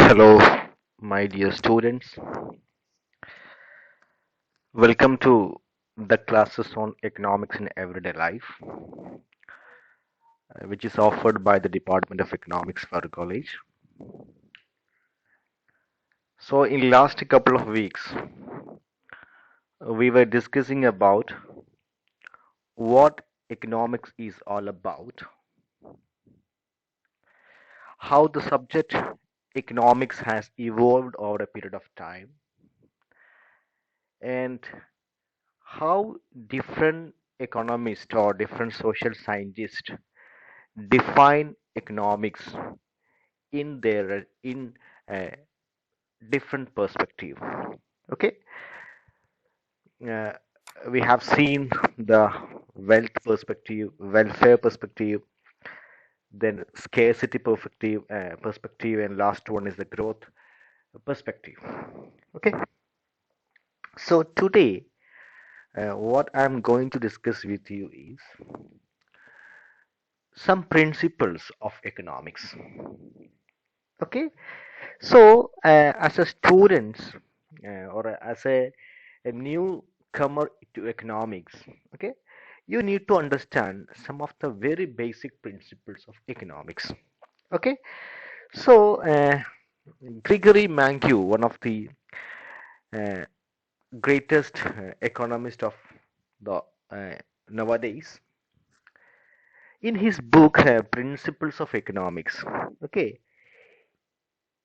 Hello, my dear students. Welcome to the classes on economics in everyday life, which is offered by the Department of Economics for College. So, in last couple of weeks, we were discussing about what economics is all about, how the subject economics has evolved over a period of time, and how different economists or different social scientists define economics in a different perspective. Okay, uh, we have seen the wealth perspective, welfare perspective, then scarcity perspective, and last one is the growth perspective. Okay, so today what I'm going to discuss with you is some principles of economics. Okay, so as a student or as a newcomer to economics, okay, you need to understand some of the very basic principles of economics. Okay, so Gregory Mankiw, one of the uh, greatest economist of the nowadays, in his book Principles of Economics, okay,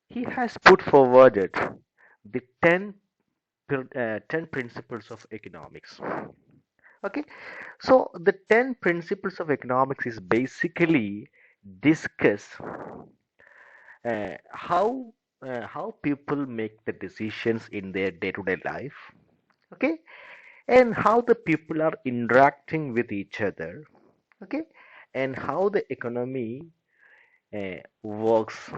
he has put forward the 10 principles of economics. Okay, so the 10 principles of economics is basically discuss how people make the decisions in their day-to-day life. Okay, and how the people are interacting with each other. Okay, and how the economy works.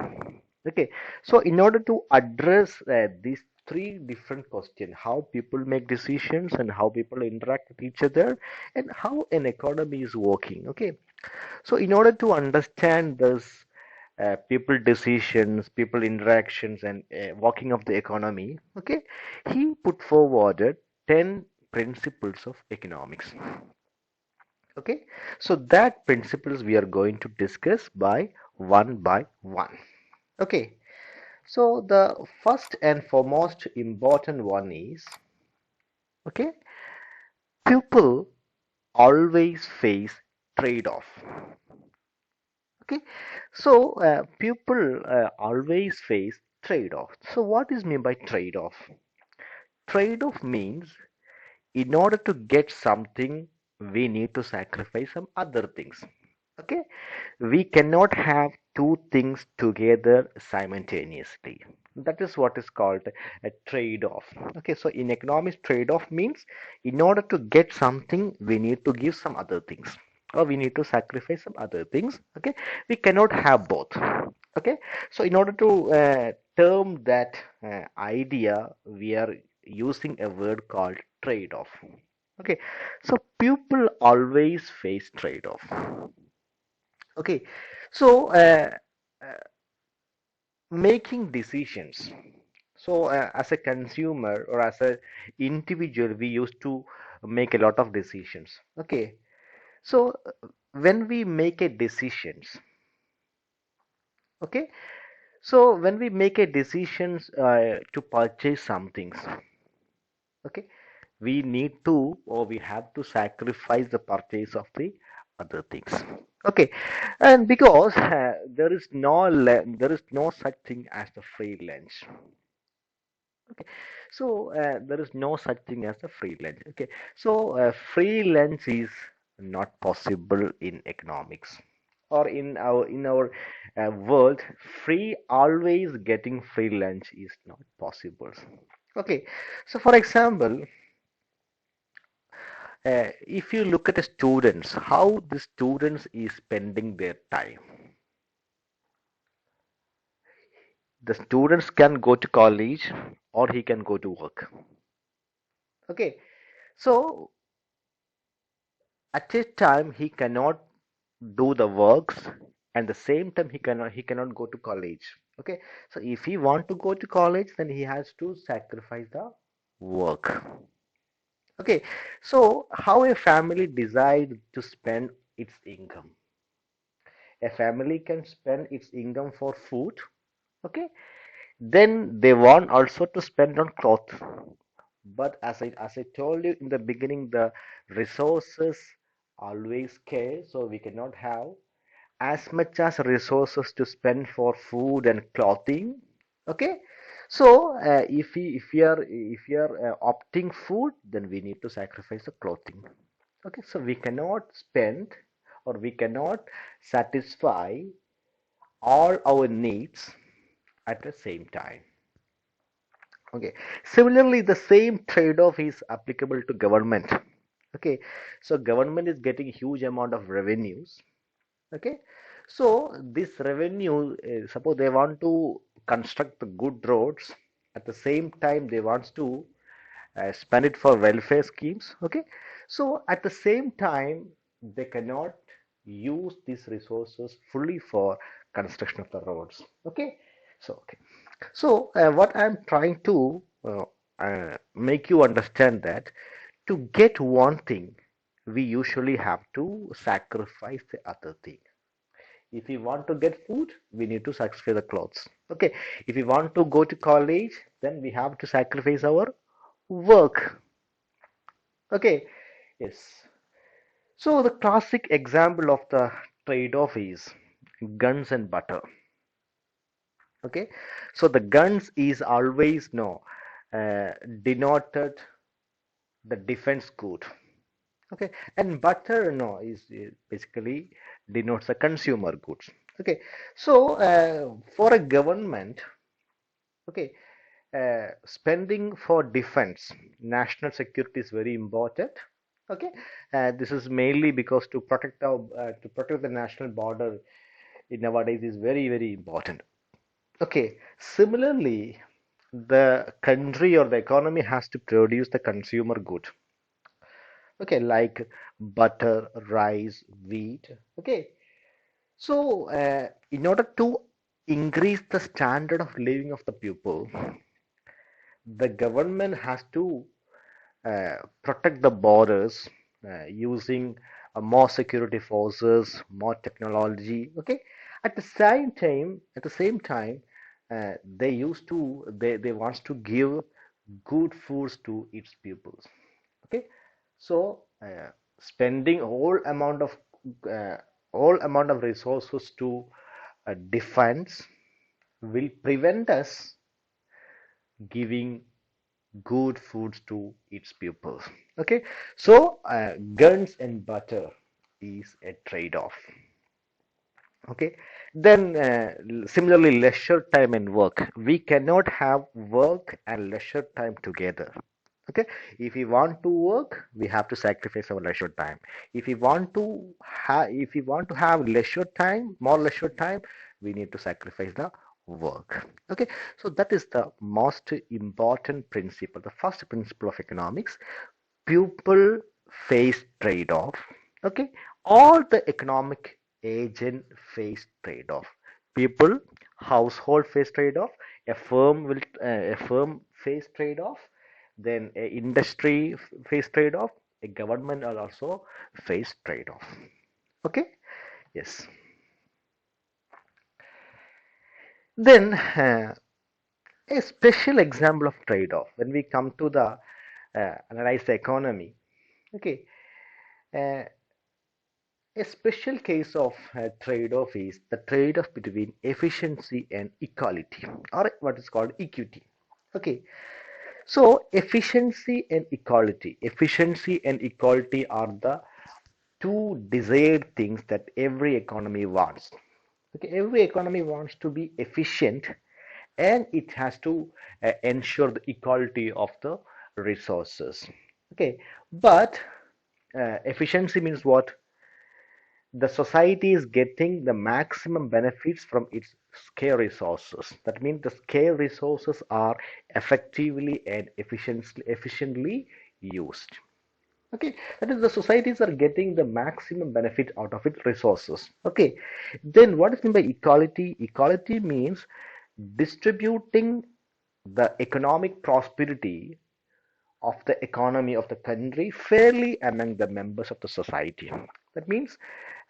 Okay, so in order to address these three different questions, how people make decisions and how people interact with each other and how an economy is working. Okay, so in order to understand this people decisions, people interactions, and working of the economy, okay, he put forward 10 principles of economics. Okay, so that principles we are going to discuss by one. Okay, so the first and foremost important one is, okay, people always face trade-off. Okay, so people always face trade-off. So what is mean by trade-off? Trade-off means in order to get something, we need to sacrifice some other things. Okay, we cannot have two things together simultaneously. That is what is called a trade-off. Okay, so in economics, trade-off means in order to get something, we need to give some other things, or we need to sacrifice some other things. Okay, we cannot have both. Okay, so in order to term that idea, we are using a word called trade-off. Okay, so people always face trade-off. Okay, so making decisions. So as a consumer or as a individual, we used to make a lot of decisions. Okay, so when we make a decisions, okay, so when we make a decisions to purchase some things, okay, we need to or we have to sacrifice the purchase of the other things. Okay, and because there is no such thing as the free lunch. Okay, so there is no such thing as a free lunch. Okay, so free lunch is not possible in economics or in our world. Free always getting free lunch is not possible. Okay, so for example, if you look at the students, how the students is spending their time. The students can go to college or he can go to work. Okay, so at a time he cannot do the works and the same time he cannot go to college. Okay, so if he want to go to college, then he has to sacrifice the work. Okay, so how a family decide to spend its income? A family can spend its income for food. Okay, then they want also to spend on cloth. But as I told you in the beginning, the resources always scarce, so we cannot have as much as resources to spend for food and clothing. Okay, so if we are opting food, then we need to sacrifice the clothing. Okay, so we cannot spend, or we cannot satisfy all our needs at the same time. Okay, similarly, the same trade-off is applicable to government. Okay, so government is getting huge amount of revenues. Okay, so this revenue, suppose they want to construct the good roads, at the same time they wants to spend it for welfare schemes. Okay, so at the same time they cannot use these resources fully for construction of the roads. Okay, okay, so what I'm trying to make you understand that to get one thing, we usually have to sacrifice the other thing. If we want to get food, we need to sacrifice the clothes. Okay. If we want to go to college, then we have to sacrifice our work. Okay. Yes. So the classic example of the trade-off is guns and butter. Okay. So the guns is always no denoted the defense good. Okay, and butter no is basically denotes the consumer goods. Okay, so for a government, okay, spending for defense, national security is very important. Okay, this is mainly because to protect the national border in nowadays is very important. Okay, similarly, the country or the economy has to produce the consumer good. Okay, like butter, rice, wheat. Okay, so in order to increase the standard of living of the people, the government has to protect the borders using more security forces, more technology. Okay, at the same time, they wants to give good foods to its pupils. Okay, so spending uh, whole amount of resources to defense will prevent us giving good foods to its pupils. Okay, so guns and butter is a trade-off. Okay, then similarly, leisure time and work. We cannot have work and leisure time together. Okay, if we want to work, we have to sacrifice our leisure time. If we want to have leisure time, more leisure time, we need to sacrifice the work. Okay, so that is the most important principle, the first principle of economics. People face trade-off. Okay, all the economic agent face trade-off. People, household face trade-off. A firm face trade-off. Then a industry face trade-off. A government will also face trade-off. Okay, yes. Then a special example of trade-off when we come to the analyze the economy. Okay, uh, a special case of trade-off is the trade-off between efficiency and equality, or what is called equity. Okay, so efficiency and equality are the two desired things that every economy wants. Okay, every economy wants to be efficient, and it has to ensure the equality of the resources. Okay, but efficiency means what? The society is getting the maximum benefits from its scarce resources. That means the scarce resources are effectively and efficiently used. Okay, that is the societies are getting the maximum benefit out of its resources. Okay, then what is meant by equality? Equality means distributing the economic prosperity of the economy of the country fairly among the members of the society. That means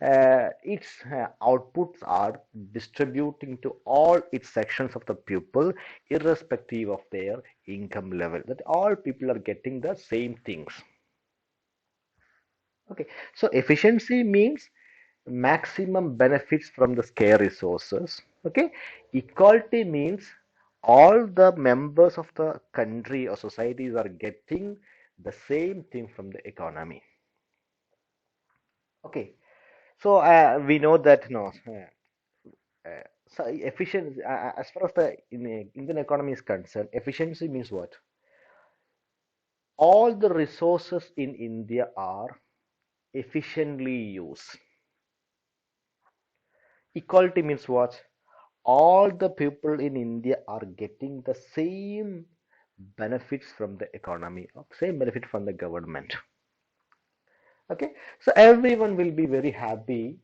its outputs are distributing to all its sections of the people irrespective of their income level. That all people are getting the same things. Okay, so efficiency means maximum benefits from the scarce resources. Okay, equality means all the members of the country or societies are getting the same thing from the economy. Okay, so we know that no, so efficiency as far as the Indian economy is concerned, efficiency means what? All the resources in India are efficiently used. Equality means what? All the people in India are getting the same benefits from the economy, same benefit from the government. Okay, so everyone will be very happy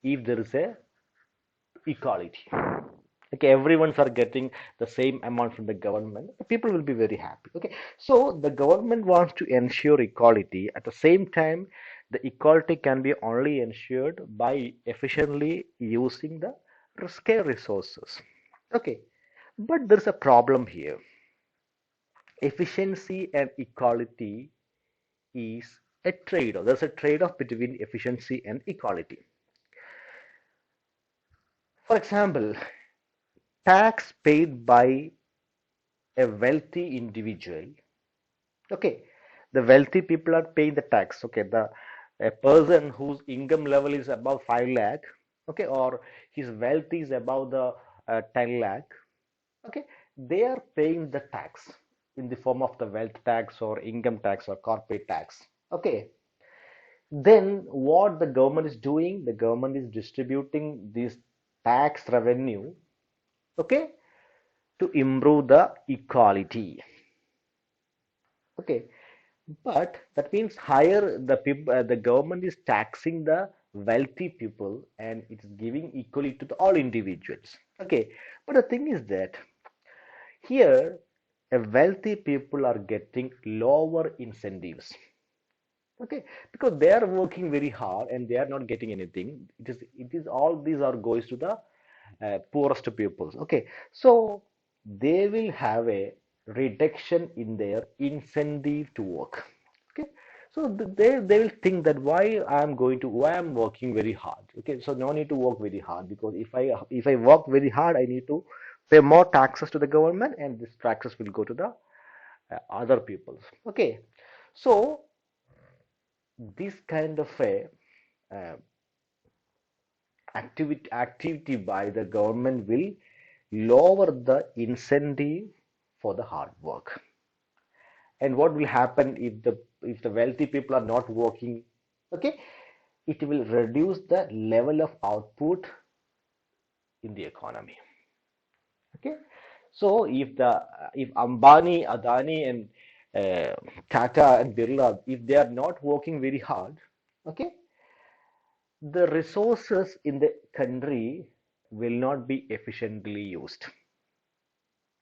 if there is a equality. Okay, everyone's are getting the same amount from the government. People will be very happy. Okay, so the government wants to ensure equality. At the same time, the equality can be only ensured by efficiently using the scarce resources. Okay, but there's a problem here. Efficiency and equality is a trade-off. There's a trade-off between efficiency and equality. For example, tax paid by a wealthy individual. Okay, the wealthy people are paying the tax. Okay, the a person whose income level is above 5 lakh, okay, or his wealth is above the 10 lakh, okay, they are paying the tax in the form of the wealth tax or income tax or corporate tax. Okay, then what the government is doing, the government is distributing this tax revenue, okay, to improve the equality. Okay, but that means higher the people, the government is taxing the wealthy people and it's giving equally to the, all individuals. Okay, but the thing is that here a wealthy people are getting lower incentives. Okay, because they are working very hard and they are not getting anything. It is all these are goes to the poorest pupils. Okay, so they will have a reduction in their incentive to work. Okay, so they will think that why I'm working very hard. Okay, so no need to work very hard because if I work very hard, I need to pay more taxes to the government, and these taxes will go to the other peoples. Okay, so this kind of a uh, activity by the government will lower the incentive for the hard work. And what will happen if the wealthy people are not working? Okay, it will reduce the level of output in the economy. Okay, so if Ambani, Adani, and uh, Tata and Birla, if they are not working very hard, okay, the resources in the country will not be efficiently used.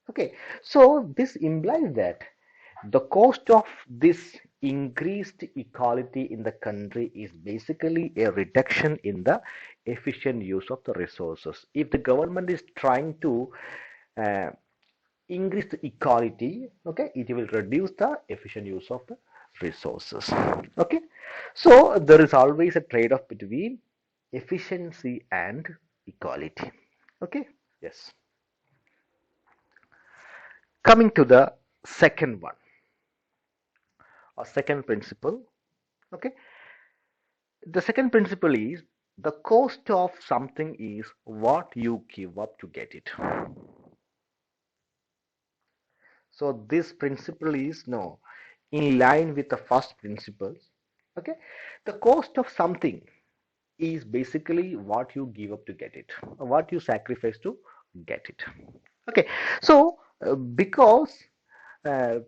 Okay, so this implies that the cost of this increased equality in the country is basically a reduction in the efficient use of the resources. If the government is trying to uh, increase the equality, okay, it will reduce the efficient use of the resources. Okay, so there is always a trade-off between efficiency and equality. Okay, yes. Coming to the second one, or second principle. Okay, the second principle is the cost of something is what you give up to get it. So this principle is no in line with the first principles. Okay, the cost of something is basically what you give up to get it, or what you sacrifice to get it. Okay, so because uh,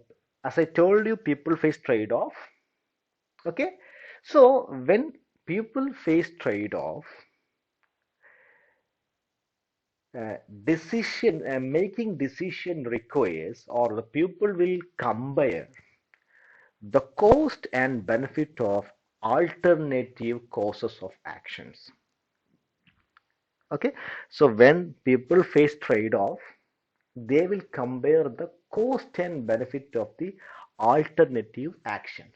as I told you, people face trade-off. Okay, so when people face trade-off, uh, decision making decision requires, or the people will compare the cost and benefit of alternative courses of actions. Okay, so when people face trade-off, they will compare the cost and benefit of the alternative actions.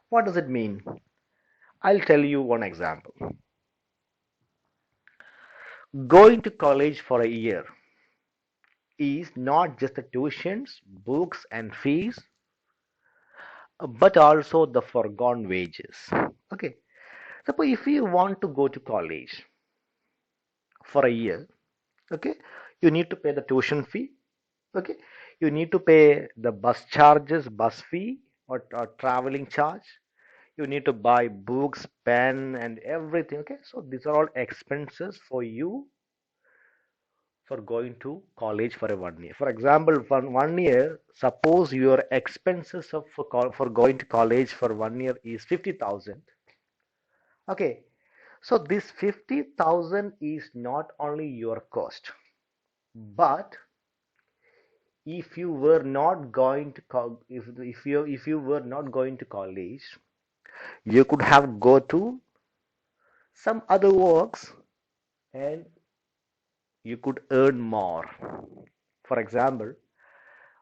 What does it mean? I'll tell you one example. Going to college for a year is not just the tuitions, books, and fees, but also the foregone wages. Okay, suppose if you want to go to college for a year, okay, you need to pay the tuition fee. Okay, you need to pay the bus charges, bus fee, or traveling charge. You need to buy books, pen, and everything. Okay, so these are all expenses for you for going to college for a 1 year. For example, for 1 year, suppose your expenses for going to college for 1 year is 50,000. Okay, so this 50,000 is not only your cost, but if you were not going to if you were not going to college, you could have go to some other works and you could earn more. For example,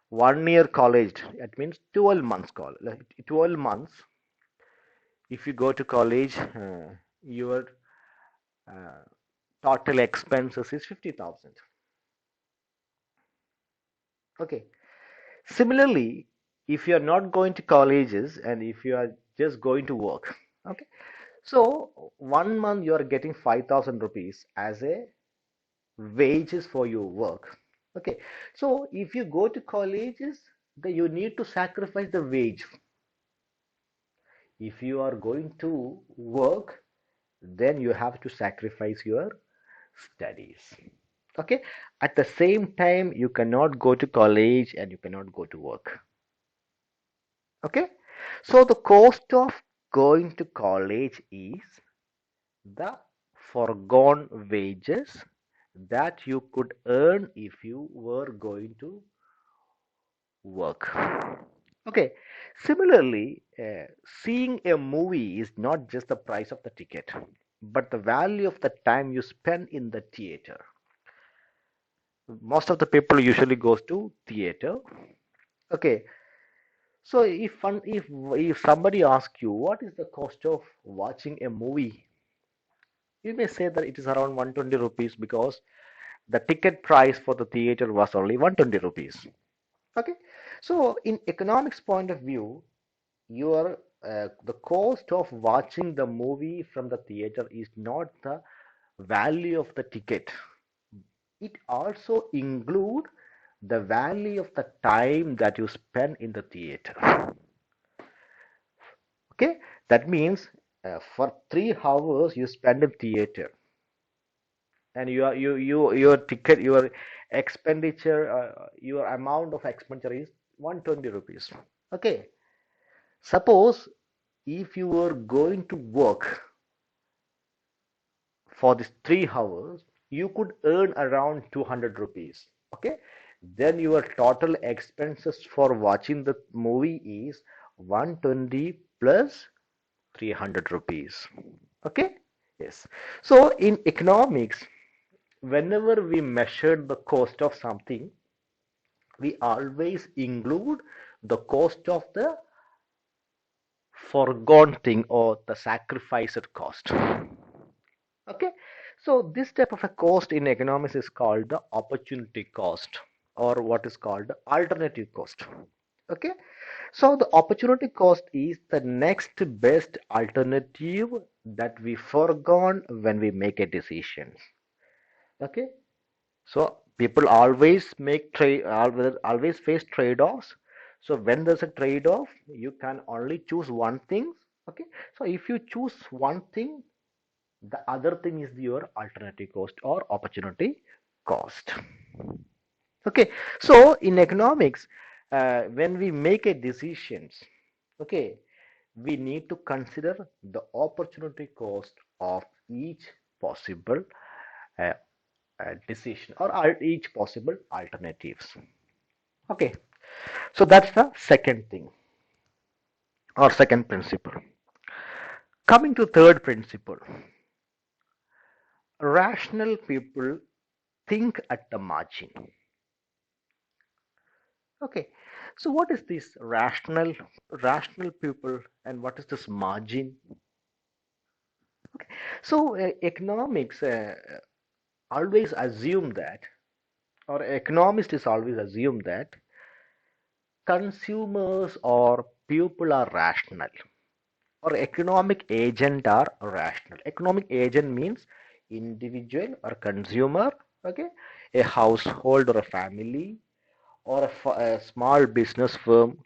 1 year college, it means 12 months college. 12 months, if you go to college, your uh, total expenses is 50,000. Okay. Similarly, if you are not going to colleges and if you are just going to work, okay. So 1 month you are getting 5,000 rupees as a wages for your work. Okay. So if you go to colleges, then you need to sacrifice the wage. If you are going to work, then you have to sacrifice your studies. Okay. At the same time, you cannot go to college and you cannot go to work. Okay. So the cost of going to college is the foregone wages that you could earn if you were going to work. Okay. Similarly, seeing a movie is not just the price of the ticket, but the value of the time you spend in the theater. Most of the people usually goes to theater. Okay. So if somebody asks you what is the cost of watching a movie, you may say that it is around 120 rupees because the ticket price for the theater was only 120 rupees. Okay. So in economics point of view, your the cost of watching the movie from the theater is not the value of the ticket. It also include the value of the time that you spend in the theater. Okay, that means for 3 hours you spend in theater, and your ticket, your expenditure, your amount of expenditure is 120 rupees. Okay, suppose if you were going to work for these 3 hours, you could earn around 200 rupees. Okay, then your total expenses for watching the movie is 120 plus 300 rupees. Okay, yes. So in economics, whenever we measure the cost of something, we always include the cost of the foregone thing or the sacrificed cost. Okay, so this type of a cost in economics is called the opportunity cost, or what is called the alternative cost. Okay, so the opportunity cost is the next best alternative that we forgone when we make a decision. Okay, so people always make trade, always face trade-offs. So when there's a trade-off, you can only choose one thing. Okay, so if you choose one thing, the other thing is your alternative cost or opportunity cost. Okay, so in economics, when we make a decisions, okay, we need to consider the opportunity cost of each possible uh, decision or each possible alternatives. Okay, so that's the second thing or second principle. Coming to third principle, rational people think at the margin. Okay, so what is this rational people and what is this margin? So economics always assume that, or economists is always assume that consumers or people are rational, or economic agent are rational. Economic agent means individual or consumer, okay, a household or a family or a small business firm,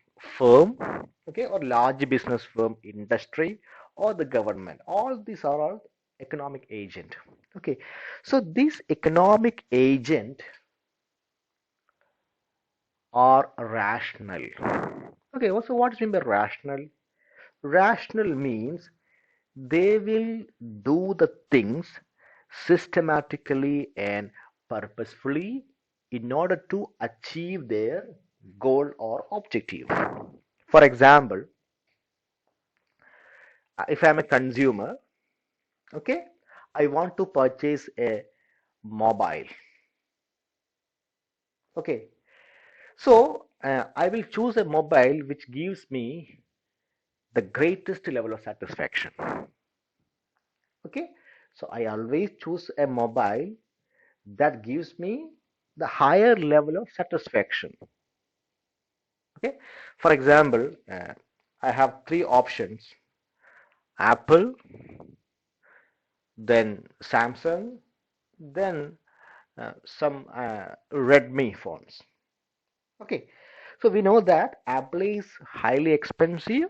okay, or large business firm, industry, or the government. All these are all economic agent. Okay, so this economic agent are rational. Okay, so what's mean by rational? Rational means they will do the things systematically and purposefully in order to achieve their goal or objective. For example, if I'm a consumer, okay, I want to purchase a mobile. Okay, so I will choose a mobile which gives me the greatest level of satisfaction. Okay, so I always choose a mobile that gives me the higher level of satisfaction. Okay, for example, I have three options: Apple, then Samsung, then some Redmi phones. Okay, so we know that Apple is highly expensive,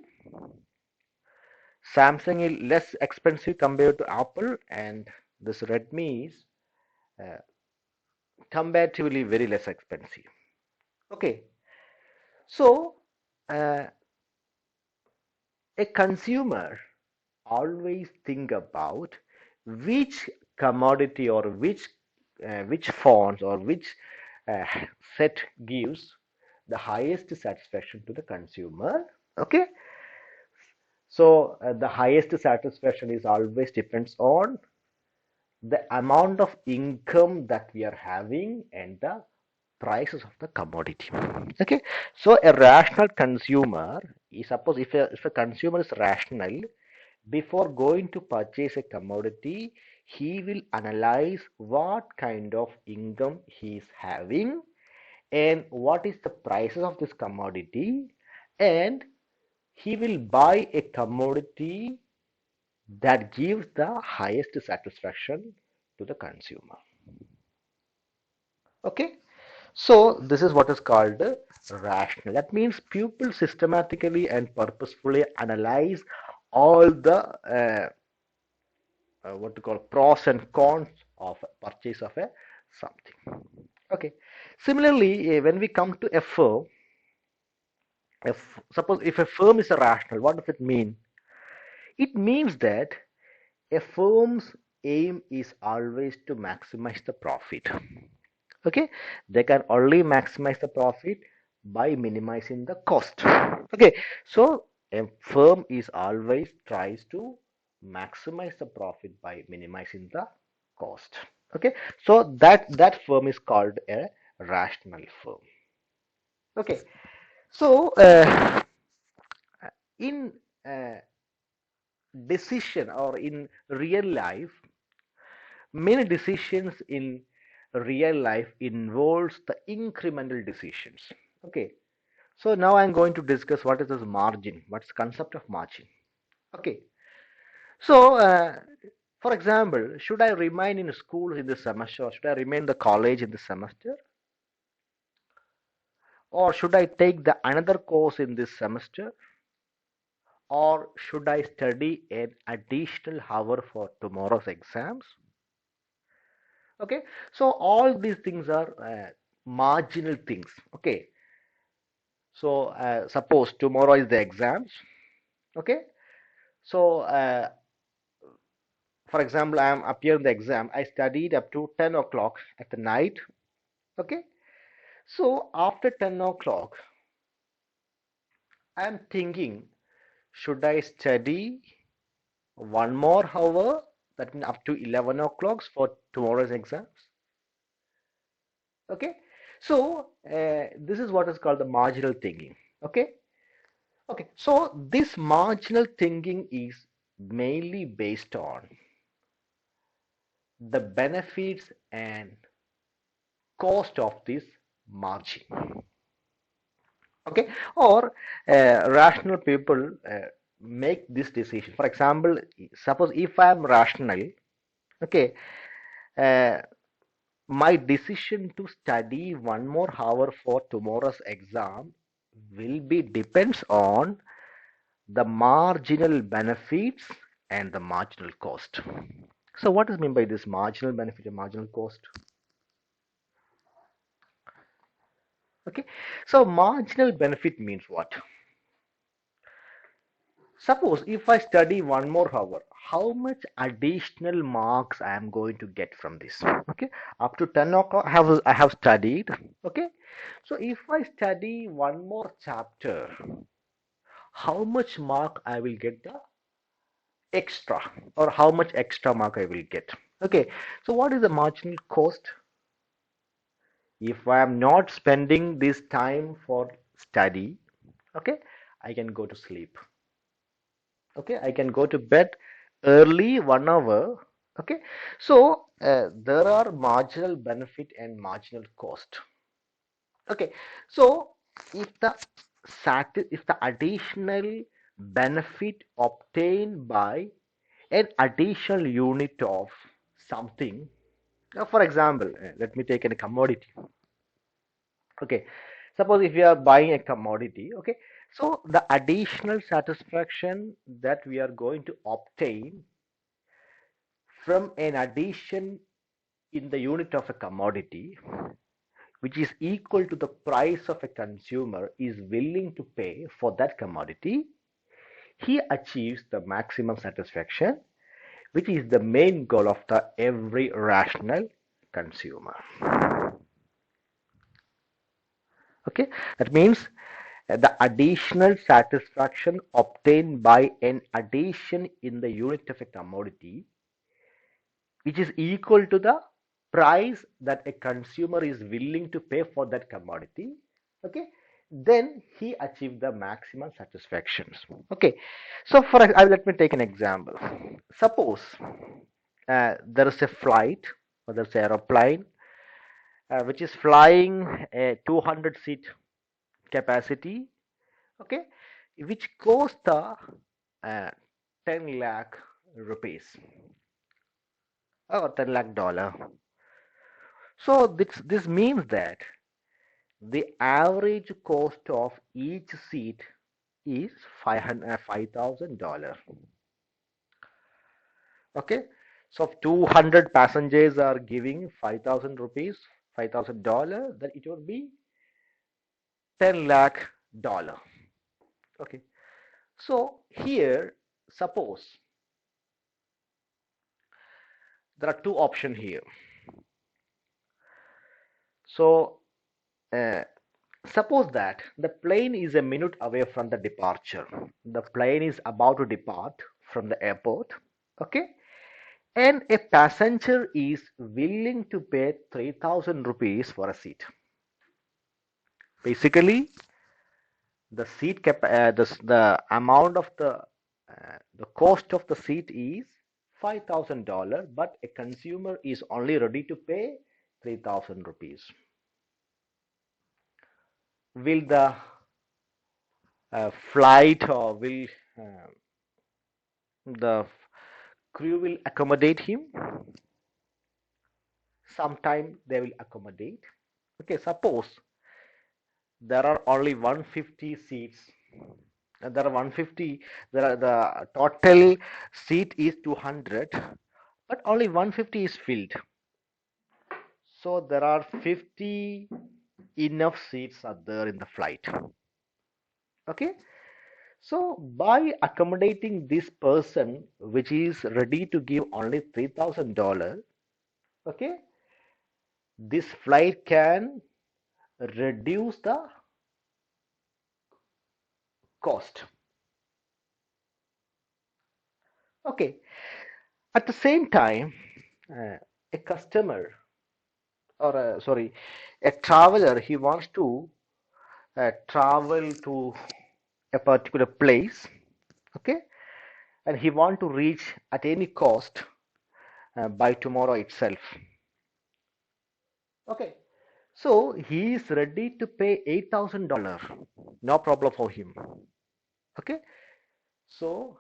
Samsung is less expensive compared to Apple, and this Redmi is uh, comparatively very less expensive. Okay, so uh, a consumer always think about which commodity or which fonts or which uh, set gives the highest satisfaction to the consumer. Okay, so the highest satisfaction is always depends on the amount of income that we are having and the prices of the commodity. Okay, so a rational consumer is, suppose if a consumer is rational, before going to purchase a commodity, he will analyze what kind of income he is having and what is the prices of this commodity, and he will buy a commodity that gives the highest satisfaction to the consumer. Okay, so this is what is called rational. That means people systematically and purposefully analyze all the what to call pros and cons of purchase of a something. Okay, similarly, when we come to a firm, if suppose if a firm is a rational, what does it mean? It means that a firm's aim is always to maximize the profit. Okay, they can only maximize the profit by minimizing the cost. Okay, so a firm is always tries to maximize the profit by minimizing the cost. Okay, so that firm is called a rational firm. Okay, so in uh, decision or in real life, many decisions in real life involves the incremental decisions. Okay, so now I'm going to discuss what is this margin, what's the concept of margin. Okay, so for example, should I remain in school in this semester, or should I remain in the college in this semester, or should I take the another course in this semester, or should I study an additional hour for tomorrow's exams? Okay, so all these things are marginal things. Okay, so suppose tomorrow is the exams, Okay, so for example, I am appearing the exam. I studied up to 10 o'clock at the night. Okay, so after 10 o'clock, I am thinking, should I study one more hour, that means up to 11 o'clock for tomorrow's exams? Okay, so this is what is called the marginal thinking. Okay, okay, so this marginal thinking is mainly based on the benefits and cost of this margin. Okay, or rational people make this decision. For example, suppose if I am rational, okay, uh, my decision to study one more hour for tomorrow's exam will be depends on the marginal benefits and the marginal cost. So what is mean by this marginal benefit and marginal cost? Okay, so marginal benefit means what? Suppose if I study one more hour, how much additional marks I am going to get from this? Okay, up to 10 o'clock I have studied. Okay, so if I study one more chapter, how much mark I will get the extra, or how much extra mark I will get? Okay, so what is the marginal cost? If I am not spending this time for study, okay, I can go to sleep. Okay, I can go to bed early 1 hour. Okay, so there are marginal benefit and marginal cost. Okay, so if the additional benefit obtained by an additional unit of something, for example, let me take a commodity. Okay, suppose if you are buying a commodity, okay, so the additional satisfaction that we are going to obtain from an addition in the unit of a commodity, which is equal to the price of a consumer is willing to pay for that commodity, he achieves the maximum satisfaction, which is the main goal of the every rational consumer. Okay, that means the additional satisfaction obtained by an addition in the unit of a commodity, which is equal to the price that a consumer is willing to pay for that commodity. Okay, then he achieved the maximum satisfactions. Okay, so let me take an example. Suppose there is a flight, or there's an aeroplane which is flying a 200 seat capacity, okay, which cost the 10 lakh rupees, or 10 lakh dollar. So this means that the average cost of each seat is $5,000. Okay, so if 200 passengers are giving 5,000 rupees, $5,000, then it would be 10 lakh dollar. Okay, so here suppose there are two options here. So uh, suppose that the plane is a minute away from the departure. The plane is about to depart from the airport. Okay, and a passenger is willing to pay 3,000 rupees for a seat. Basically, the the amount of the cost of the seat is $5,000, but a consumer is only ready to pay 3,000 rupees. Will the flight, or will uh, the crew will accommodate him? Sometime they will accommodate. Okay, suppose there are only 150 seats. There are 150. The total seat is 200, but only 150 is filled. So there are 50 enough seats are there in the flight. Okay. So by accommodating this person which is ready to give only $3,000, okay, this flight can reduce the cost. Okay, at the same time, a customer or sorry, a traveler, he wants to travel to a particular place, okay, and he want to reach at any cost by tomorrow itself. Okay, so he is ready to pay $8,000, no problem for him. Okay, so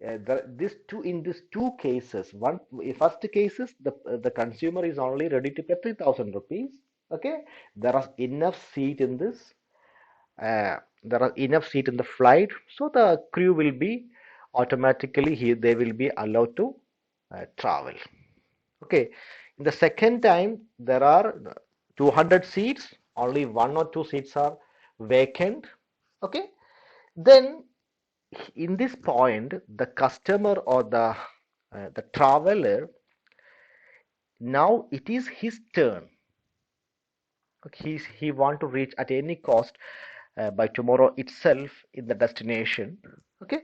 this two in these two cases, one first cases the consumer is only ready to pay 3,000 rupees. Okay, there are enough seat in this. There are enough seat in the flight, so the crew will be automatically here. They will be allowed to travel. Okay, in the second time, there are 200 seats, only one or two seats are vacant. Okay, then in this point, the customer or the traveler, now it is his turn. Okay, he want to reach at any cost by tomorrow itself in the destination. Okay,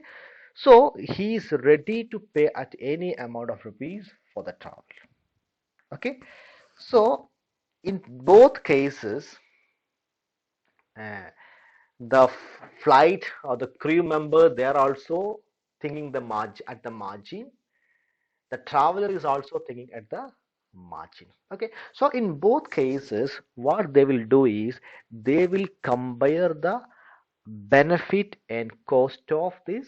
so he is ready to pay at any amount of rupees for the travel. Okay, so in both cases, uh, the flight or the crew member, they are also thinking the margin at the margin. The traveler is also thinking at the margin. Okay, so in both cases, what they will do is they will compare the benefit and cost of this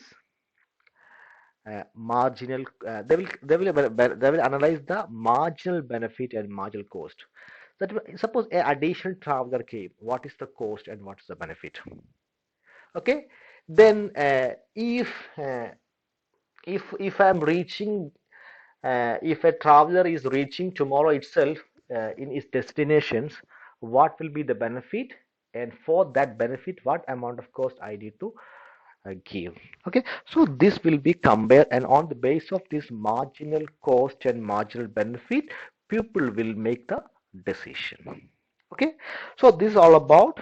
marginal. They will analyze the marginal benefit and marginal cost. That suppose a additional traveler came, what is the cost and what is the benefit? Okay, then if I'm reaching, if a traveler is reaching tomorrow itself in his destinations, what will be the benefit, and for that benefit what amount of cost I need to give. Okay, so this will be compared, and on the basis of this marginal cost and marginal benefit, people will make the decision. Okay, so this is all about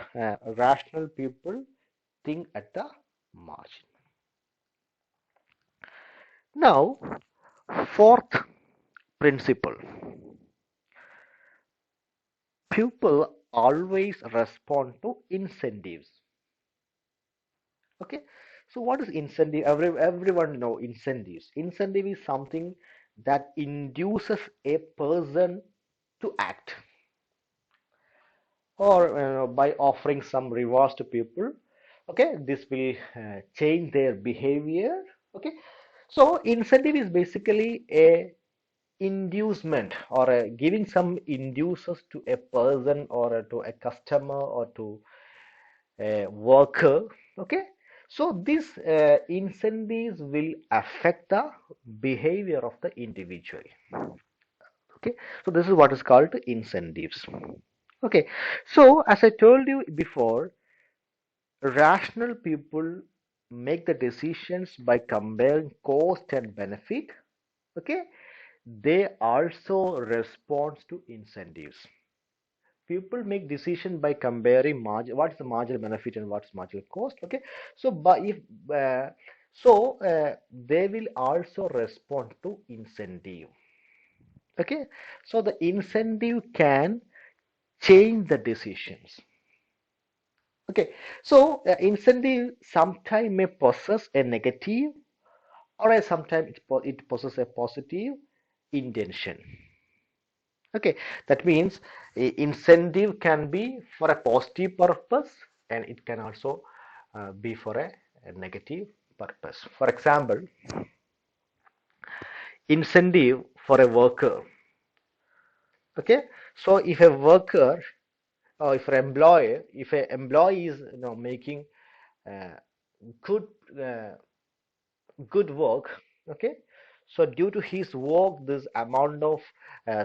rational people think at the margin. Now, fourth principle: people always respond to incentives. Okay, so what is incentive? Everyone know incentives. Incentive is something that induces a person to act, or by offering some rewards to people. Okay, this will change their behavior. Okay, so incentive is basically a inducement, or giving some induces to a person, or to a customer, or to a worker. Okay, so these incentives will affect the behavior of the individual. Okay, so this is what is called incentives. Okay, so as I told you before, rational people make the decisions by comparing cost and benefit. Okay, they also respond to incentives. People make decision by comparing margin, what's the marginal benefit and what's marginal cost. Okay, so but if they will also respond to incentive. Okay, so the incentive can change the decisions. Okay, so incentive sometimes may possess a negative, or sometimes it possesses a positive intention. Okay, that means incentive can be for a positive purpose, and it can also be for a negative purpose. For example, incentive for a worker. Okay, so if a worker, or if an employee is making uh, good uh, good work. Okay, so due to his work, this amount of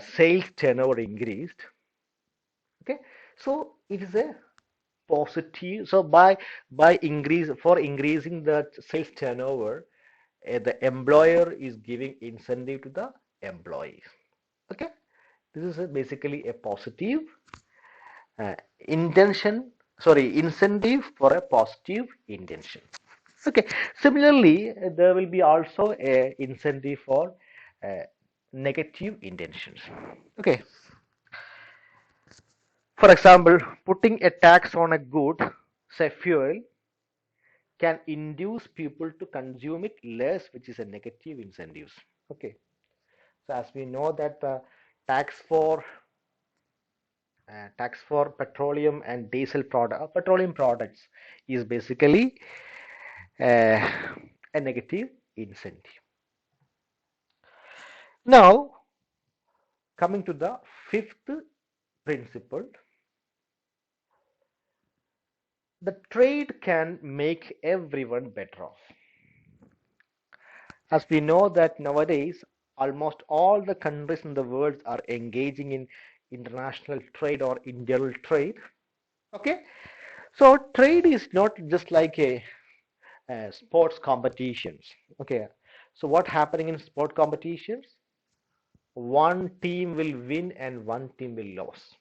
sales turnover increased. Okay, so it is a positive. So by increasing the sales turnover, the employer is giving incentive to the employees. Okay, this is basically a positive uh, intention. Sorry, incentive for a positive intention. Okay. Similarly, there will be also a incentive for uh, negative intentions. Okay. For example, putting a tax on a good, say fuel, can induce people to consume it less, which is a negative incentives. Okay. So as we know that the tax for petroleum and petroleum products is basically uh, a negative incentive. Now, coming to the fifth principle, the trade can make everyone better off. As we know that nowadays, almost all the countries in the world are engaging in international trade or internal trade. Okay, so trade is not just like a sports competitions. Okay, so what happening in sport competitions? One team will win and one team will lose,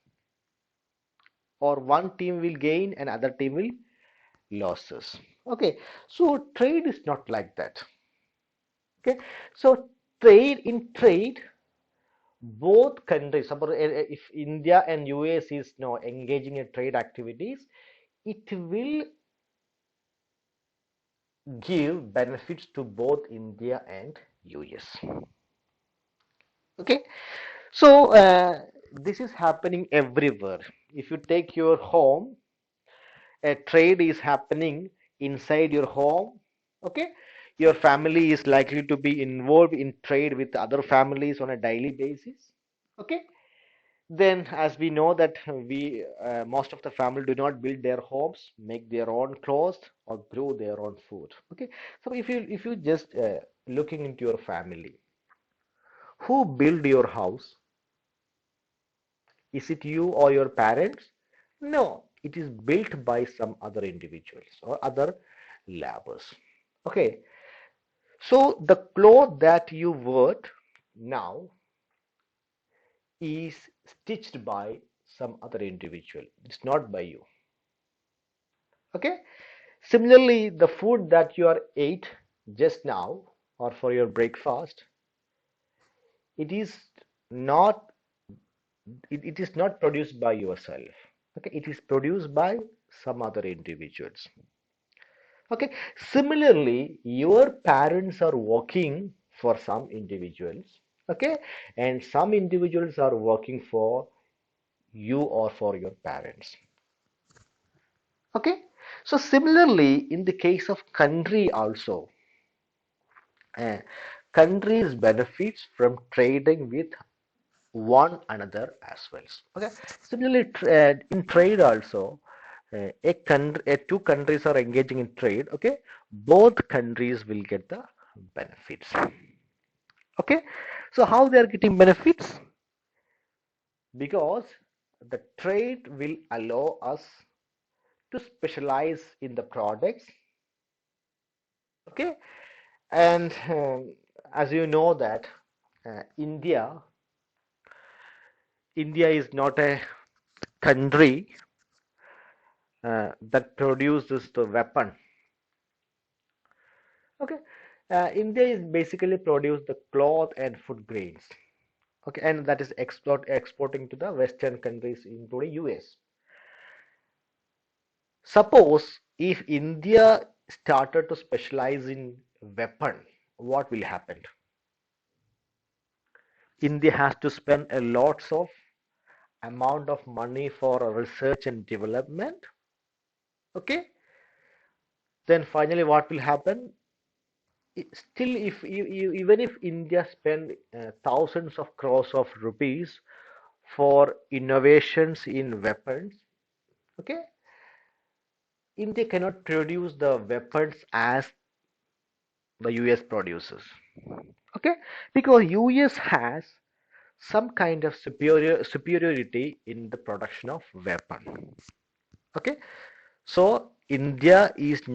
or one team will gain and other team will losses. Okay, so trade is not like that. Okay, so trade, both countries, suppose if India and US is now engaging in trade activities, it will give benefits to both India and US. Okay, so this is happening everywhere. If you take your home, a trade is happening inside your home. Okay, your family is likely to be involved in trade with other families on a daily basis. Okay, then as we know that we most of the family do not build their homes, make their own clothes or grow their own food. Okay, so if you just looking into your family, who build your house? Is it you or your parents? No, it is built by some other individuals or other laborers. Okay, so the cloth that you wear now is stitched by some other individual. It's not by you. Okay. Similarly, the food that you are ate just now or for your breakfast, it is not it is not produced by yourself. Okay, it is produced by some other individuals. Okay, similarly, your parents are working for some individuals. Okay, and some individuals are working for you or for your parents. Okay, so similarly, in the case of country also, uh, countries benefits from trading with one another as well. Okay, similarly, in trade also, two countries are engaging in trade. Okay, both countries will get the benefits. Okay, so how they are getting benefits? Because the trade will allow us to specialize in the products. Okay, and as you know that India is not a country that produces the weapon. Okay, India is basically produce the cloth and food grains. Okay, and that is exporting to the Western countries, including US. Suppose if India started to specialize in weapon, what will happen? India has to spend a lots of amount of money for research and development. Okay, then finally what will happen? Still, if even if India spend thousands of crores of rupees for innovations in weapons, okay, India cannot produce the weapons as the US produces. Okay, because US has some kind of superiority in the production of weapon. Okay, So India should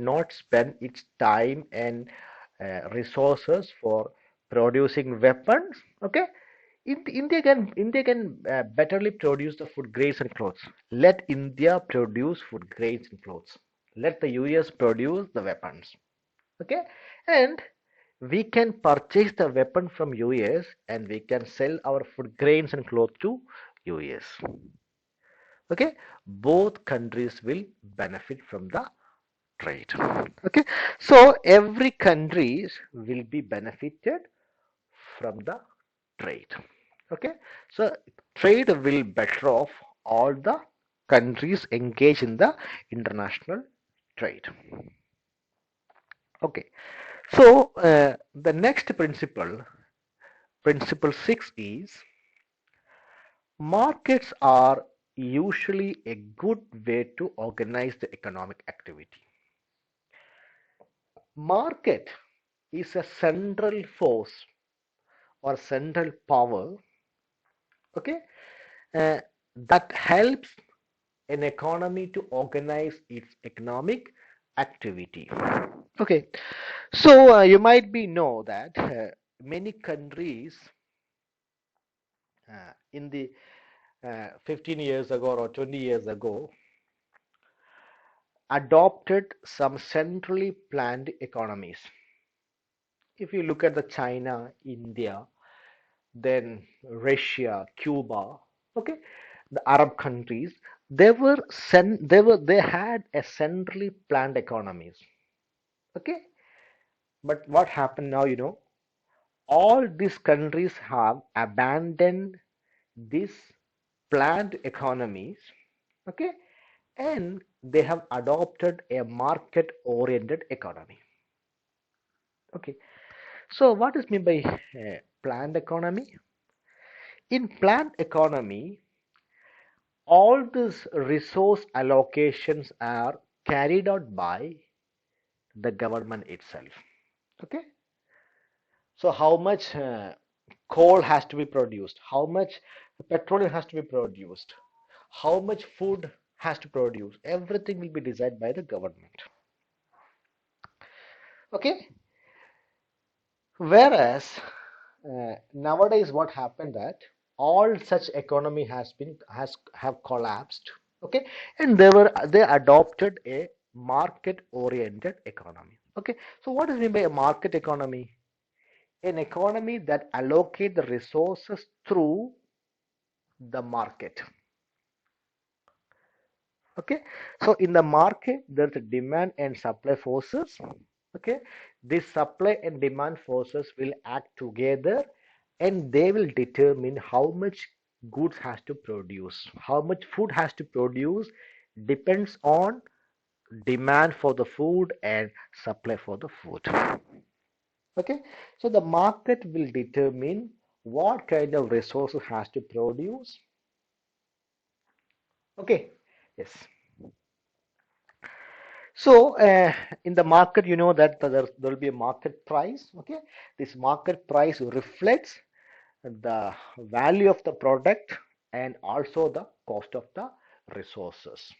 not spend its time and resources for producing weapons. Okay, India can betterly produce the food grains and clothes. Let India produce food grains and clothes. Let the US produce the weapons. Okay, and we can purchase the weapon from US and we can sell our food grains and clothes to US. Okay, both countries will benefit from the trade. Okay, so every countries will be benefited from the trade. Okay, so trade will better off all the countries engaged in the international trade. Okay, so the next principle 6 is markets are usually a good way to organize the economic activity. Market is a central force or central power, okay, uh, that helps an economy to organize its economic activity. Okay, so you might be know that many countries in the 15 years ago or 20 years ago adopted some centrally planned economies. If you look at the China, India, then Russia, Cuba, okay, the Arab countries, they had a centrally planned economies. Okay, but what happened now? All these countries have abandoned these planned economies. Okay, and they have adopted a market-oriented economy. Okay, so what is meant by planned economy? In planned economy, all these resource allocations are carried out by the government itself. Okay, so how much coal has to be produced, how much petroleum has to be produced, how much food has to produce, everything will be decided by the government. Okay, whereas nowadays what happened that all such economy has have collapsed. Okay, and they adopted a market oriented economy. Okay, so what is meant by a market economy? An economy that allocate the resources through the market. Okay, so in the market there's a demand and supply forces. Okay, these supply and demand forces will act together and they will determine how much goods has to produce, how much food has to produce depends on demand for the food and supply for the food. Okay, so the market will determine what kind of resources has to produce. Okay, yes. So in the market, you know that there will be a market price. Okay, this market price reflects the value of the product and also the cost of the resources.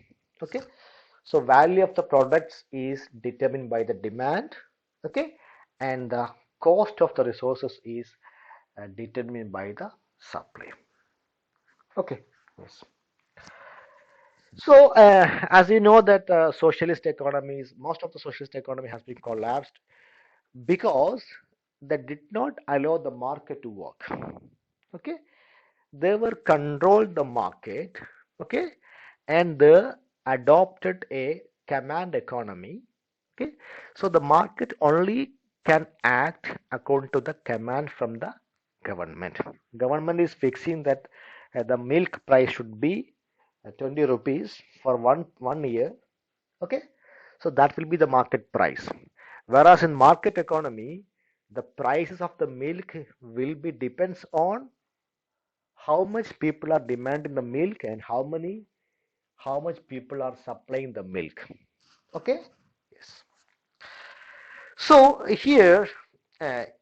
Okay, so value of the products is determined by the demand. Okay, and the cost of the resources is determined by the supply. Okay, yes. So, as you know that most of the socialist economy has been collapsed because they did not allow the market to work. Okay, they were controlled the market. Okay, and they adopted a command economy. Okay, so the market only can act according to the command from the government. Government is fixing that the milk price should be 20 rupees for one year. Okay, so that will be the market price. Whereas in market economy, the prices of the milk will be depends on how much people are demanding the milk and how much people are supplying the milk. Okay, yes. So here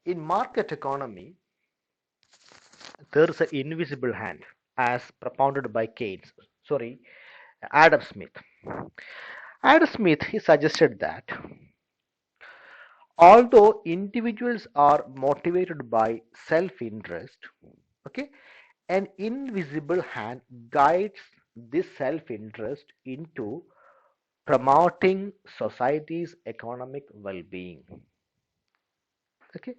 in market economy, there is an invisible hand as propounded by Keynes. Sorry, Adam Smith. Adam Smith he suggested that although individuals are motivated by self-interest, okay, an invisible hand guides this self-interest into promoting society's economic well-being. Okay,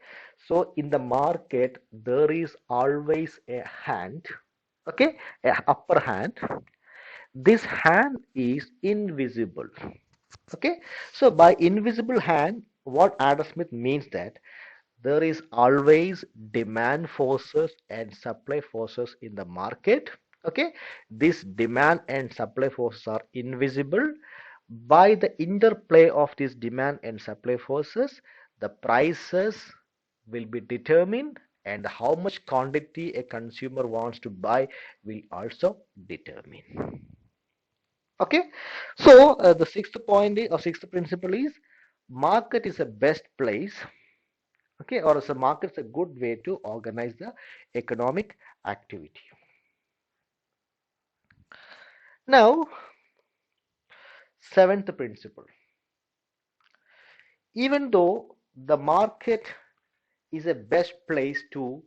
so in the market there is always a hand, okay, a upper hand. This hand is invisible. Okay, so by invisible hand, what Adam Smith means that there is always demand forces and supply forces in the market. Okay, this demand and supply forces are invisible. By the interplay of this demand and supply forces, the prices will be determined, and how much quantity a consumer wants to buy will also determine. Okay, so the sixth point or sixth principle is market is the best place, okay, or as a market is a good way to organize the economic activity. Now, seventh principle, even though the market is a best place to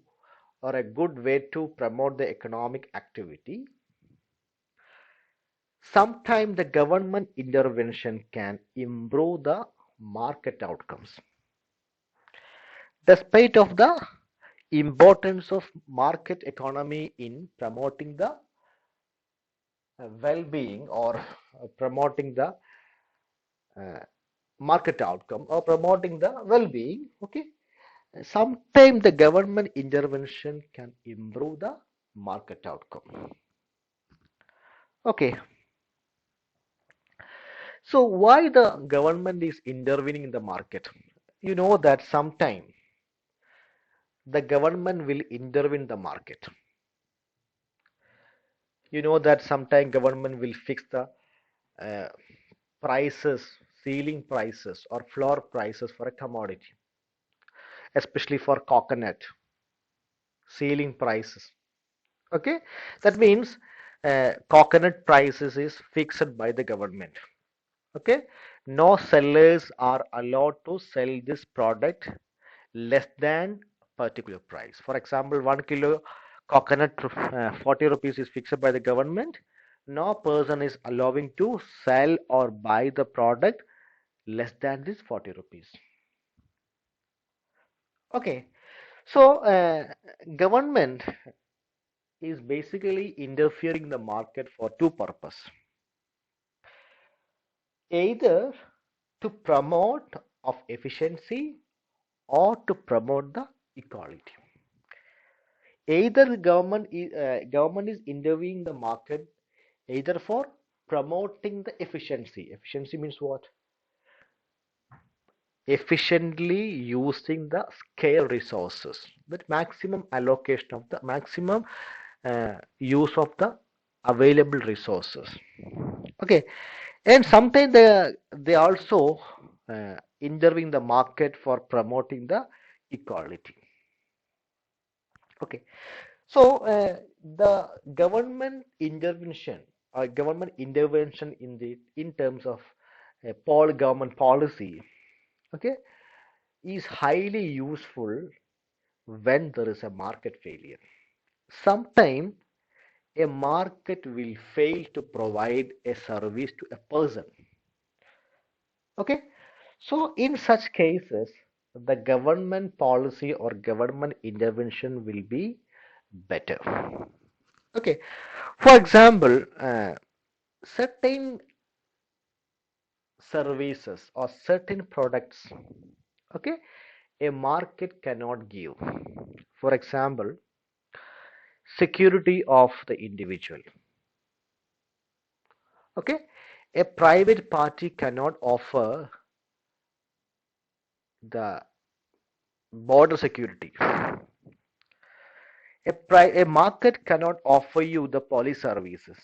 or a good way to promote the economic activity, sometimes the government intervention can improve the market outcomes. Despite of the importance of market economy in promoting the well-being or promoting the uh, market outcome or promoting the well-being, okay, sometimes the government intervention can improve the market outcome. Okay, so why the government is intervening in the market? You know that sometime the government will intervene the market. You know that sometime government will fix the uh, prices, ceiling prices or floor prices for a commodity, especially for coconut, ceiling prices. Okay, that means coconut prices is fixed by the government. Okay, no sellers are allowed to sell this product less than particular price. For example, 1 kilo coconut 40 rupees is fixed by the government. No person is allowing to sell or buy the product less than this 40 rupees. Okay, so government is basically interfering the market for two purposes, either to promote of efficiency or to promote the equality. Either the government is intervening the market either for promoting the efficiency. Efficiency means what? Efficiently using the scale resources, that maximum allocation of the maximum use of the available resources. Okay, and sometimes they also intervene the market for promoting the equality. Okay, so the government intervention in the in terms of government policy, okay, is highly useful when there is a market failure. Sometimes a market will fail to provide a service to a person. Okay, so in such cases, the government policy or government intervention will be better. Okay, for example, certain services or certain products, okay, a market cannot give. For example, security of the individual. Okay, a private party cannot offer the border security. A market cannot offer you the police services.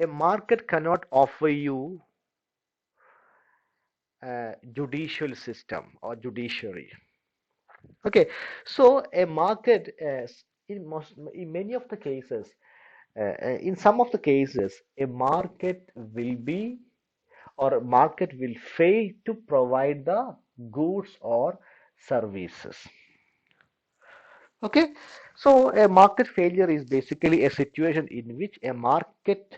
A market cannot offer you a judicial system or judiciary. Okay, so a market, in many of the cases, In some of the cases, a market will be or market will fail to provide the goods or services. Okay, so a market failure is basically a situation in which a market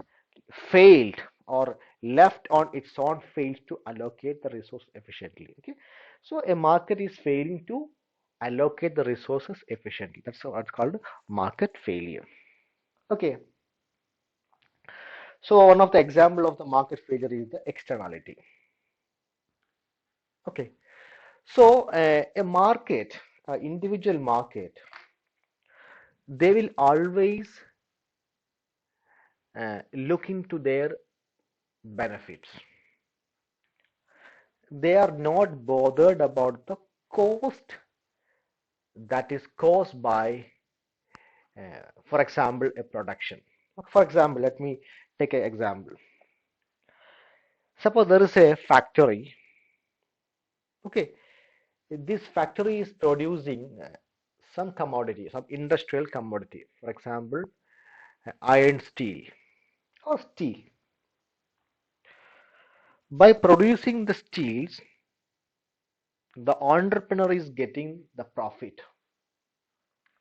failed or left on its own fails to allocate the resource efficiently. Okay, so a market is failing to allocate the resources efficiently. That's what's called market failure. Okay, so one of the example of the market failure is the externality. Okay, so a market, individual market, they will always look into their benefits. They are not bothered about the cost that is caused by, for example, a production. For example, let me take an example. Suppose there is a factory. Okay, this factory is producing some commodity, some industrial commodity. For example, iron steel or steel. By producing the steels, the entrepreneur is getting the profit.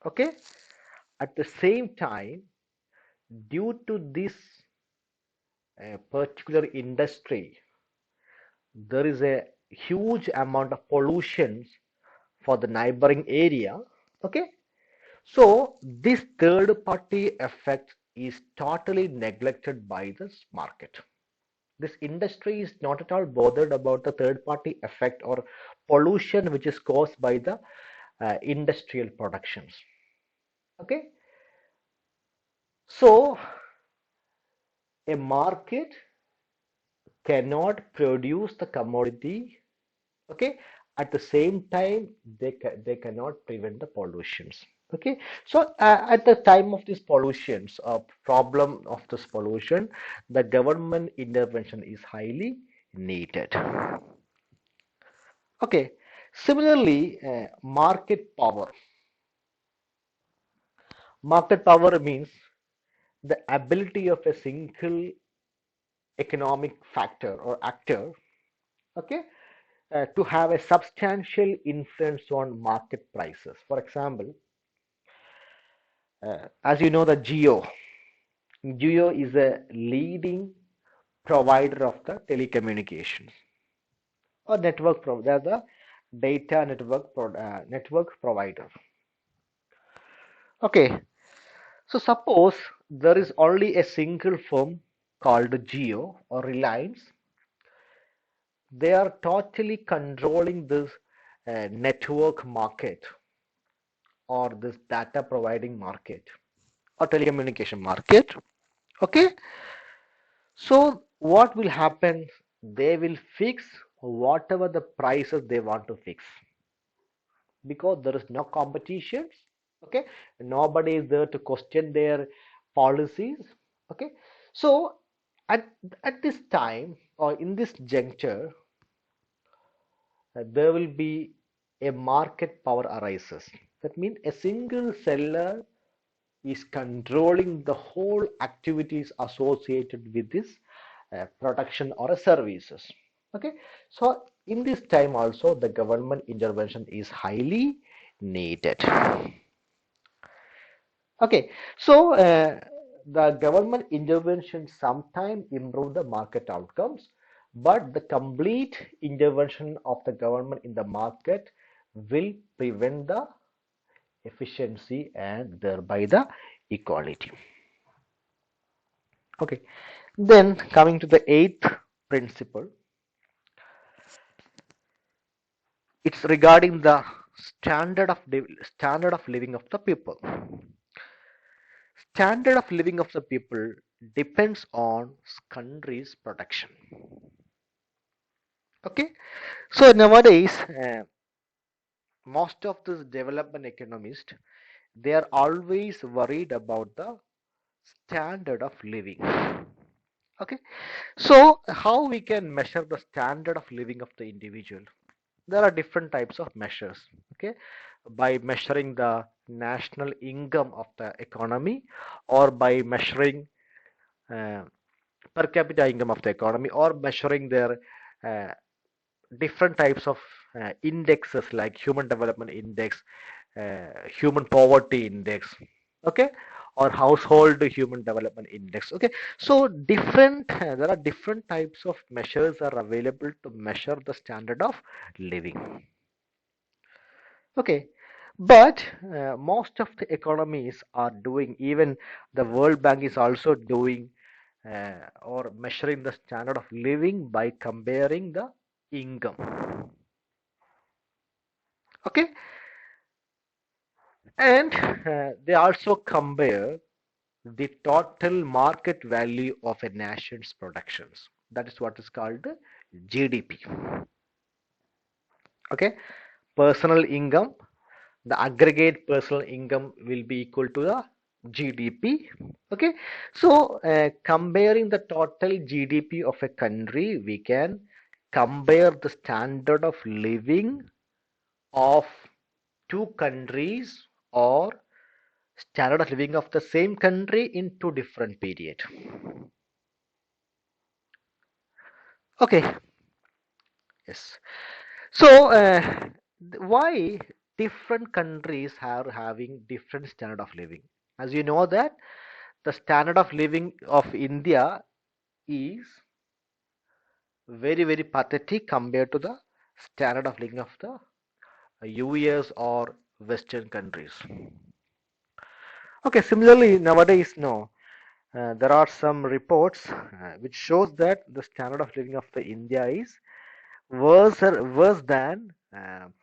Okay, at the same time, due to this particular industry, there is a huge amount of pollution for the neighboring area. Okay, so this third party effect is totally neglected by this market. This industry is not at all bothered about the third party effect or pollution which is caused by the industrial productions. Okay, so a market cannot produce the commodity. Okay, at the same time they cannot prevent the pollutions. Okay, so at the time of these pollutions, problem of this pollution, the government intervention is highly needed. Okay, similarly, market power means the ability of a single economic factor or actor, okay, to have a substantial influence on market prices. For example, as you know, the Geo is a leading provider of the telecommunications or network. They are the data network provider. Okay, so suppose there is only a single firm called Geo or Reliance. They are totally controlling this network market or this data providing market or telecommunication market. Okay, so what will happen? They will fix whatever the prices they want to fix because there is no competition. Okay, nobody is there to question their policies. Okay, so at this time or in this juncture, there will be a market power arises. That means a single seller is controlling the whole activities associated with this production or services. Okay, so in this time also the government intervention is highly needed. Okay, so the government intervention sometimes improve the market outcomes, but the complete intervention of the government in the market will prevent the efficiency and thereby the equality. Okay, then coming to the eighth principle, it's regarding the standard of living of the people. Standard of living of the people depends on country's production. Okay, so nowadays most of these development economists, they are always worried about the standard of living. Okay, so how we can measure the standard of living of the individual? There are different types of measures. Okay, by measuring the national income of the economy, or by measuring uh, per capita income of the economy, or measuring their uh, different types of indexes like human development index, human poverty index, okay, or household human development index, okay. So different there are different types of measures are available to measure the standard of living, okay. But most of the economies are doing, even the World Bank is also doing or measuring the standard of living by comparing the income, okay. And they also compare the total market value of a nation's productions. That is what is called the GDP. Okay, personal income, the aggregate personal income will be equal to the GDP. Okay, so comparing the total GDP of a country, we can compare the standard of living of two countries, or standard of living of the same country in two different period. Okay, yes. So why different countries are having different standard of living? As you know that the standard of living of India is very pathetic compared to the standard of living of the US or Western countries. Okay, similarly nowadays no, there are some reports which shows that the standard of living of the India is worse than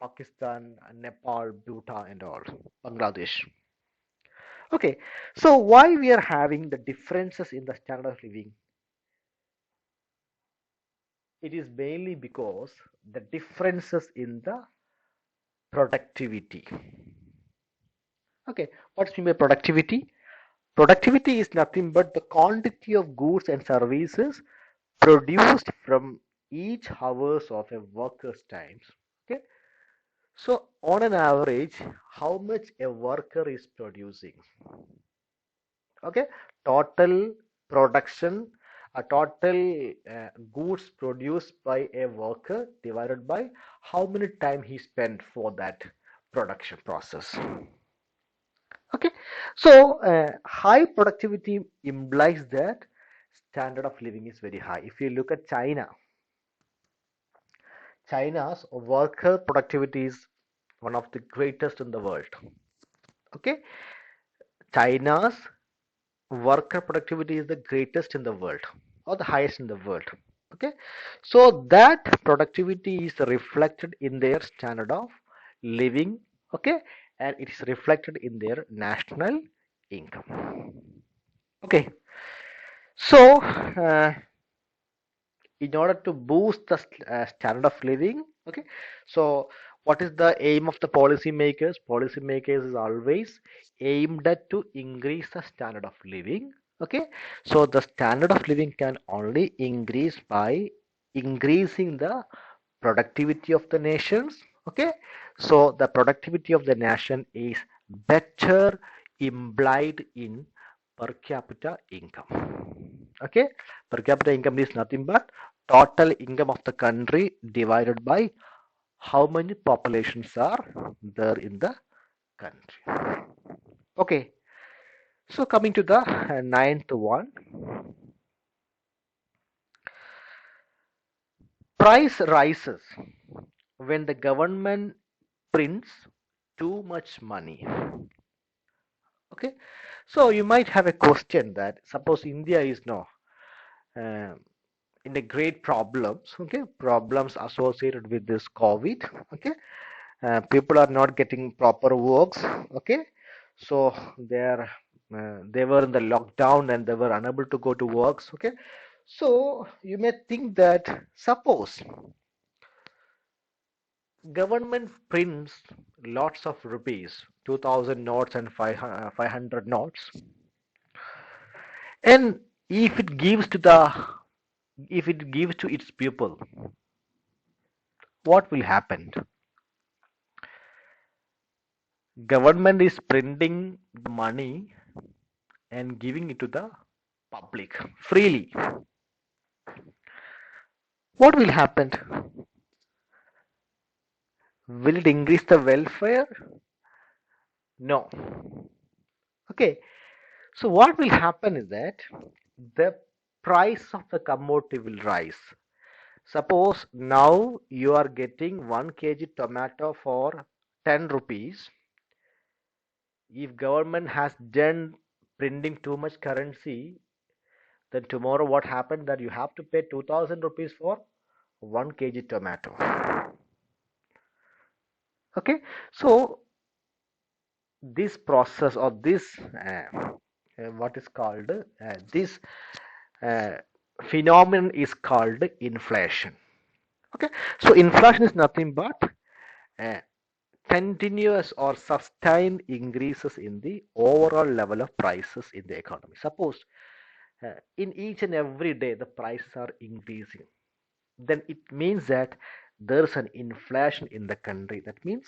Pakistan, Nepal, Bhutan, and all Bangladesh. Okay, so why we are having the differences in the standard of living? It is mainly because the differences in the productivity. Okay, what's mean by productivity? Productivity is nothing but the quantity of goods and services produced from each hours of a worker's times. Okay, so on an average, how much a worker is producing? Okay, total production, a total goods produced by a worker divided by how many time he spent for that production process. Okay, so high productivity implies that standard of living is very high. If you look at China, China's worker productivity is one of the greatest in the world. Okay, China's worker productivity is the greatest in the world, or the highest in the world. Okay, so that productivity is reflected in their standard of living. Okay, and it is reflected in their national income. Okay, so in order to boost the standard of living, okay, so what is the aim of the policymakers is always aimed at to increase the standard of living. Okay, so the standard of living can only increase by increasing the productivity of the nations. Okay, so the productivity of the nation is better implied in per capita income. Okay, per capita income is nothing but total income of the country divided by how many populations are there in the country. Okay, so coming to the ninth one, price rises when the government prints too much money. Okay, so you might have a question that suppose India is no uh, in a great problems, okay, problems associated with this COVID, okay, people are not getting proper works, okay, so they were in the lockdown and they were unable to go to works, okay. So you may think that suppose government prints lots of rupees, 2000 notes and 500 notes, and if it gives to the if it gives to its people, what will happen? government is printing the money and giving it to the public freely. What will happen? Will it increase the welfare? No. Okay. So what will happen is that the price of the commodity will rise. Suppose now you are getting 1 kg tomato for 10 rupees. If government has done printing too much currency, then tomorrow what happened that you have to pay 2000 rupees for 1 kg tomato. Okay, so this process or this what is called this uh, phenomenon is called inflation. Okay, so inflation is nothing but uh, continuous or sustained increases in the overall level of prices in the economy. Suppose in each and every day the prices are increasing, then it means that there is an inflation in the country. That means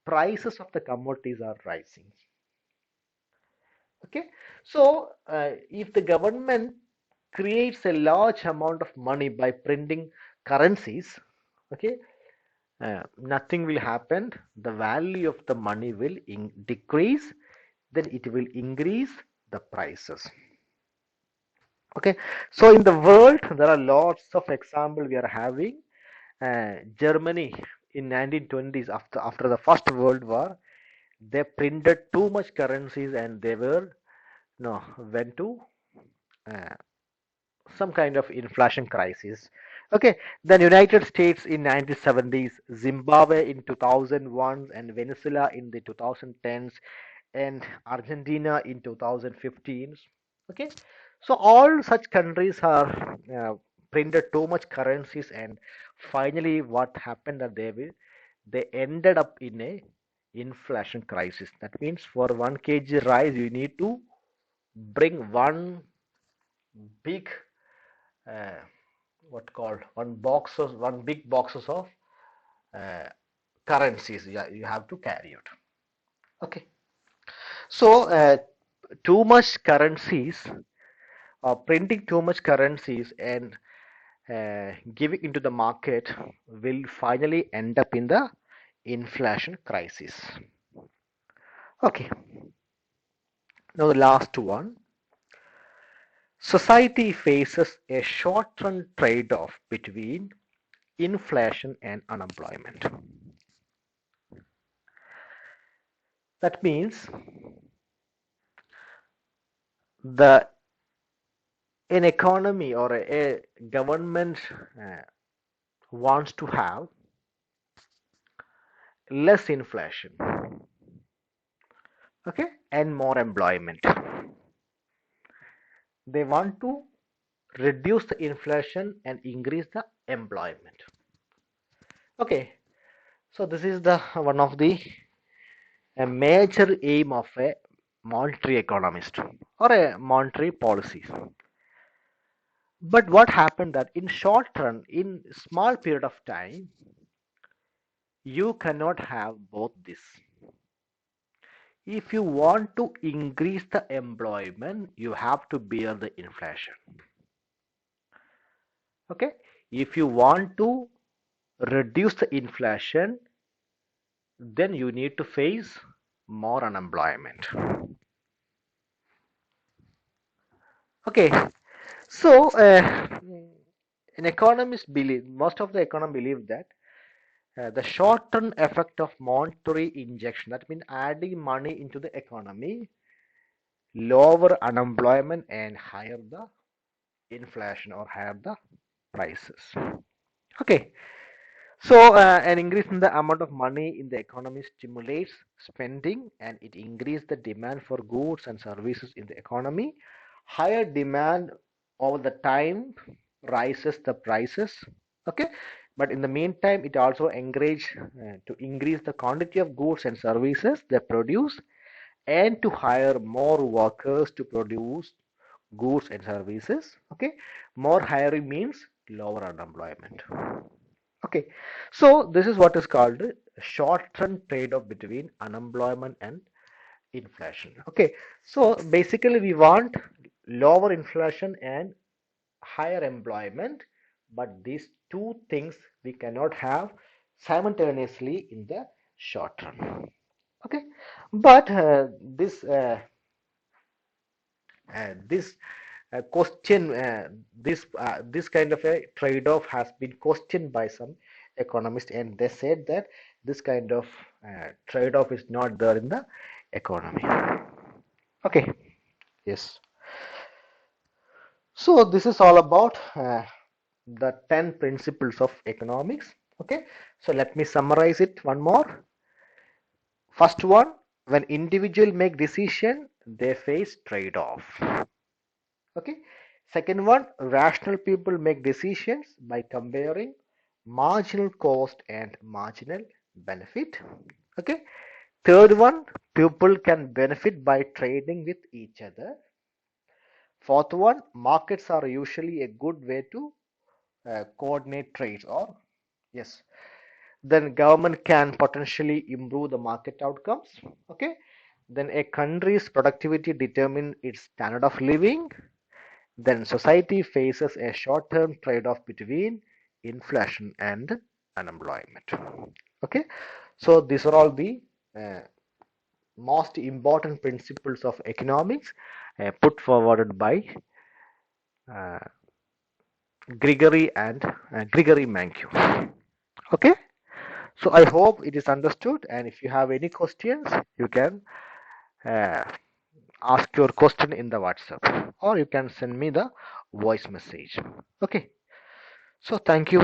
prices of the commodities are rising. Okay, so if the government creates a large amount of money by printing currencies, okay, nothing will happen. The value of the money will decrease, then it will increase the prices. Okay, so in the world there are lots of examples we are having. Germany in 1920s, after the First World War, they printed too much currencies and they were no went to uh, some kind of inflation crisis. Okay, then United States in 1970s, Zimbabwe in 2001, and Venezuela in the 2010s, and Argentina in 2015. Okay, so all such countries are printed too much currencies, and finally, what happened that they ended up in a inflation crisis. That means for 1 kg rice, you need to bring big uh, what called one big boxes of uh, currencies. Yeah, you have to carry it. Okay, so too much currencies or printing too much currencies and giving into the market will finally end up in the inflation crisis. Okay, now the last one. Society faces a short-term trade-off between inflation and unemployment. That means the an economy or a government wants to have less inflation, okay, and more employment. They want to reduce the inflation and increase the employment. Okay, so this is the one of the a major aim of a monetary economist or a monetary policy. But what happened that in short run, in small period of time, you cannot have both this. If you want to increase the employment, you have to bear the inflation. Okay, if you want to reduce the inflation, then you need to face more unemployment. Okay, so an economist believe, most of the economists believe that the short-term effect of monetary injection, that means adding money into the economy, lower unemployment and higher the inflation or higher the prices. Okay, so an increase in the amount of money in the economy stimulates spending and it increases the demand for goods and services in the economy. Higher demand over the time rises the prices. Okay, but in the meantime, it also encourages to increase the quantity of goods and services they produce and to hire more workers to produce goods and services. Okay, more hiring means lower unemployment. Okay, so this is what is called short-term trade-off between unemployment and inflation. Okay, so basically we want lower inflation and higher employment, but these two things we cannot have simultaneously in the short term. Okay, but this question this kind of a trade-off has been questioned by some economists, and they said that this kind of trade-off is not there in the economy. Okay, yes. So this is all about the 10 principles of economics. Okay, so let me summarize it one more. First one, when individuals make decision, they face trade-off. Okay. Second one, rational people make decisions by comparing marginal cost and marginal benefit. Okay. Third one, people can benefit by trading with each other. Fourth one, markets are usually a good way to coordinate trades, or yes, then government can potentially improve the market outcomes. Okay, then a country's productivity determines its standard of living. Then society faces a short-term trade-off between inflation and unemployment. Okay, so these are all the uh, most important principles of economics put forwarded by uh, Gregory Mankiw. Okay, so I hope it is understood, and if you have any questions, you can uh, ask your question in the WhatsApp, or you can send me the voice message. Okay, so thank you.